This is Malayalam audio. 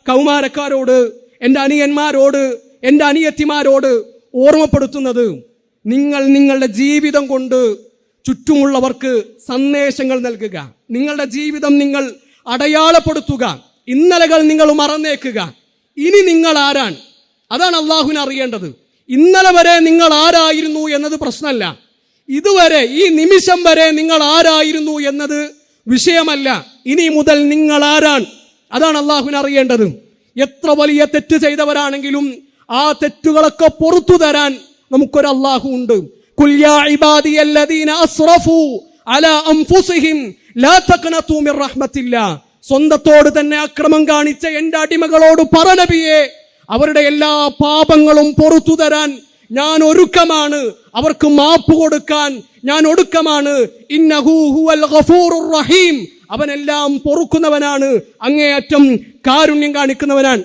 കൗമാരക്കാരോട്, എൻ്റെ അനിയന്മാരോട്, എൻ്റെ അനിയത്തിമാരോട് ഓർമ്മപ്പെടുത്തുന്നത്, നിങ്ങൾ നിങ്ങളുടെ ജീവിതം കൊണ്ട് ചുറ്റുമുള്ളവർക്ക് സന്ദേശങ്ങൾ നൽകുക. നിങ്ങളുടെ ജീവിതം നിങ്ങൾ അടയാളപ്പെടുത്തുക. ഇന്നലകൾ നിങ്ങൾ മറന്നേക്കുക. ഇനി നിങ്ങൾ ആരാണ്? അതാണ് അള്ളാഹുവിനെ അറിയേണ്ടത്. ഇന്നലെ വരെ നിങ്ങൾ ആരായിരുന്നു എന്നത് പ്രശ്നമല്ല. ഇതുവരെ, ഈ നിമിഷം വരെ നിങ്ങൾ ആരായിരുന്നു എന്നത് വിഷയമല്ല. ഇനി മുതൽ നിങ്ങൾ ആരാണ്? അതാണ് അള്ളാഹുവിനെ അറിയേണ്ടത്. എത്ര വലിയ തെറ്റ് ചെയ്തവരാണെങ്കിലും ആ തെറ്റുകളൊക്കെ പുറത്തു തരാൻ നമുക്കൊരു അള്ളാഹു ഉണ്ട്. ഖുൽ യാ ഇബാദിയല്ലദീന അസ്റഫു അലാ അൻഫുസിഹിം ലാ തഖ്നതു മിർ റഹ്മത്തില്ലാ. സ്വന്തത്തോട് തന്നെ അക്രമം കാണിച്ച എൻ്റെ അടിമകളോട് പറ നബിയേ, അവരുടെ എല്ലാ പാപങ്ങളും പുറത്തു തരാൻ ഞാൻ ഒരുക്കമാണ്. അവർക്ക് മാപ്പ് കൊടുക്കാൻ ഞാൻ ഒടുക്കമാണ്. ഇന്നഹു ഹുവൽ ഗഫൂറുർ റഹീം. അവനെല്ലാം പൊറുക്കുന്നവനാണ്, അങ്ങേയറ്റം കാരുണ്യം കാണിക്കുന്നവനാണ്.